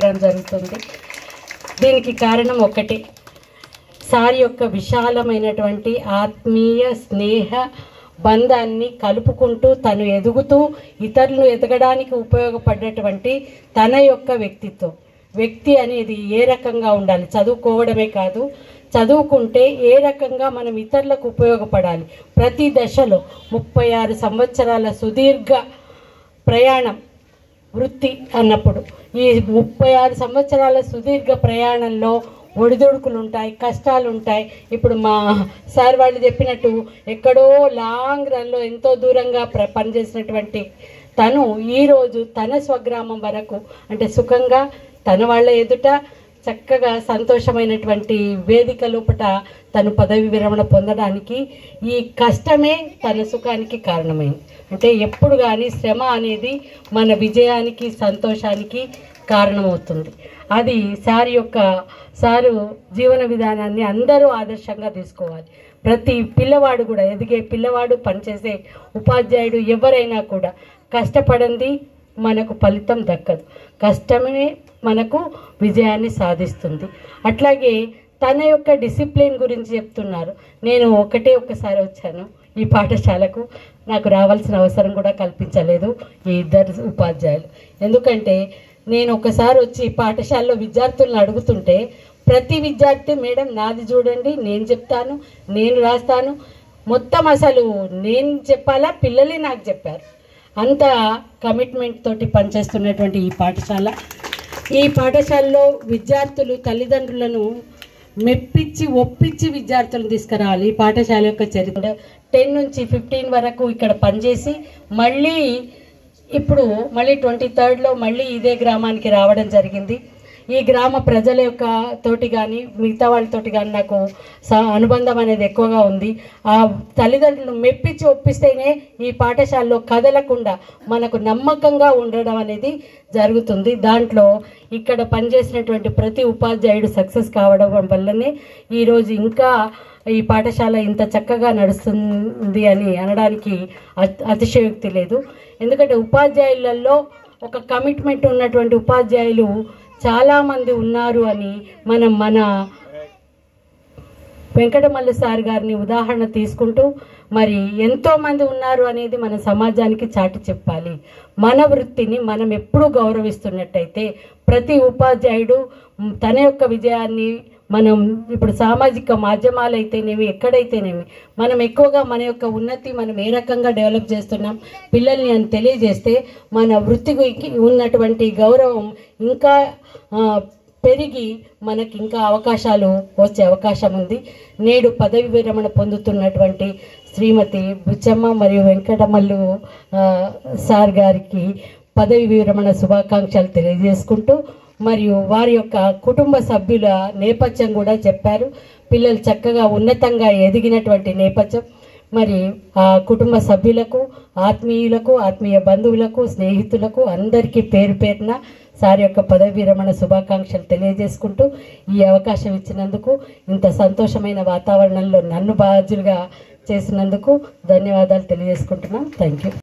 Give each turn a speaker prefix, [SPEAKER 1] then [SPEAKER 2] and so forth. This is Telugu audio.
[SPEAKER 1] ప్రోగ్రాం జరుగుతుంది. దీనికి కారణం ఒకటి, సార్ యొక్క విశాలమైనటువంటి ఆత్మీయ స్నేహ బంధాన్ని కలుపుకుంటూ తను ఎదుగుతూ ఇతరులను ఎదగడానికి ఉపయోగపడేటువంటి తన యొక్క వ్యక్తిత్వం. వ్యక్తి అనేది ఏ రకంగా ఉండాలి, చదువుకోవడమే కాదు, చదువుకుంటే ఏ రకంగా మనం ఇతరులకు ఉపయోగపడాలి. ప్రతి దశలో 36 సంవత్సరాల సుదీర్ఘ ప్రయాణం వృత్తి అన్నప్పుడు ఈ 36 సంవత్సరాల సుదీర్ఘ ప్రయాణంలో ఒడిదుడుకులు ఉంటాయి, కష్టాలు ఉంటాయి. ఇప్పుడు మా సార్ వాళ్ళు చెప్పినట్టు ఎక్కడో లాంగ్ రన్లో ఎంతో దూరంగా పనిచేసినటువంటి తను ఈరోజు తన స్వగ్రామం వరకు అంటే సుఖంగా తన వాళ్ళ ఎదుట చక్కగా సంతోషమైనటువంటి వేదిక లోపట తను పదవి విరమణ పొందడానికి ఈ కష్టమే తన సుఖానికి కారణమైంది. అంటే ఎప్పుడు కానీ శ్రమ అనేది మన విజయానికి సంతోషానికి కారణమవుతుంది. అది సారు జీవన విధానాన్ని అందరూ ఆదర్శంగా తీసుకోవాలి. ప్రతి పిల్లవాడు కూడా, ఎదిగే పిల్లవాడు, పనిచేసే ఉపాధ్యాయుడు ఎవరైనా కూడా కష్టపడింది మనకు ఫలితం దక్కదు, కష్టమే మనకు విజయాన్ని సాధిస్తుంది. అట్లాగే తన యొక్క డిసిప్లిన్ గురించి చెప్తున్నారు. నేను ఒక్కసారి వచ్చాను ఈ పాఠశాలకు, నాకు రావాల్సిన అవసరం కూడా కల్పించలేదు ఈ ఇద్దరు ఉపాధ్యాయులు. ఎందుకంటే నేను ఒకసారి వచ్చి పాఠశాలలో విద్యార్థులను అడుగుతుంటే ప్రతి విద్యార్థి మేడం నాది చూడండి, నేను చెప్తాను, నేను రాస్తాను, మొత్తం అసలు నేను చెప్పాలా పిల్లలే నాకు చెప్పారు. అంత కమిట్మెంట్ తోటి పనిచేస్తున్నటువంటి ఈ పాఠశాలలో విద్యార్థులు తల్లిదండ్రులను మెప్పించి ఒప్పించి విద్యార్థులను తీసుకురావాలి. ఈ పాఠశాల యొక్క చరిత్ర 10 నుంచి 15 వరకు ఇక్కడ పనిచేసి ఇప్పుడు 23rd మళ్ళీ ఇదే గ్రామానికి రావడం జరిగింది. ఈ గ్రామ ప్రజల యొక్క తోటి కానీ మిగతా వాళ్ళతోటి కానీ నాకు అనుబంధం అనేది ఎక్కువగా ఉంది. ఆ తల్లిదండ్రులను మెప్పించి ఒప్పిస్తేనే ఈ పాఠశాలలో కదలకుండా మనకు నమ్మకంగా ఉండడం అనేది జరుగుతుంది. దాంట్లో ఇక్కడ పనిచేసినటువంటి ప్రతి ఉపాధ్యాయుడు సక్సెస్ కావడం వల్లనే ఈరోజు ఇంకా ఈ పాఠశాల ఇంత చక్కగా నడుస్తుంది అని అనడానికి అతిశయోక్తి లేదు. ఎందుకంటే ఉపాధ్యాయులలో ఒక కమిట్మెంట్ ఉన్నటువంటి ఉపాధ్యాయులు చాలామంది ఉన్నారు అని మన వెంకటమల్లి సార్ గారిని ఉదాహరణ తీసుకుంటూ మరి ఎంతోమంది ఉన్నారు అనేది మన సమాజానికి చాటి చెప్పాలి. మన వృత్తిని మనం ఎప్పుడూ గౌరవిస్తున్నట్టయితే ప్రతి ఉపాధ్యాయుడు తన యొక్క విజయాన్ని మనం ఇప్పుడు సామాజిక మాధ్యమాలు అయితేనేమి ఎక్కడైతేనేమి మనం ఎక్కువగా మన యొక్క ఉన్నతి మనం ఏ రకంగా డెవలప్ చేస్తున్నాం పిల్లల్ని అని తెలియజేస్తే మన వృత్తికి ఉన్నటువంటి గౌరవం ఇంకా పెరిగి మనకి ఇంకా అవకాశాలు వచ్చే అవకాశం ఉంది. నేడు పదవి విరమణ పొందుతున్నటువంటి శ్రీమతి బుచ్చమ్మ మరియు వెంకటమల్లు సార్ గారికి పదవి విరమణ శుభాకాంక్షలు తెలియజేసుకుంటూ మరియు వారి యొక్క కుటుంబ సభ్యుల నేపథ్యం కూడా చెప్పారు. పిల్లలు చక్కగా ఉన్నతంగా ఎదిగినటువంటి నేపథ్యం. మరి ఆ కుటుంబ సభ్యులకు, ఆత్మీయులకు, ఆత్మీయ బంధువులకు, స్నేహితులకు అందరికీ పేరు పేరున సార్ యొక్క పదవి విరమణ శుభాకాంక్షలు తెలియజేసుకుంటూ ఈ అవకాశం ఇచ్చినందుకు, ఇంత సంతోషమైన వాతావరణంలో నన్ను బాధ్యులుగా చేసినందుకు ధన్యవాదాలు తెలియజేసుకుంటున్నాం. Thank you.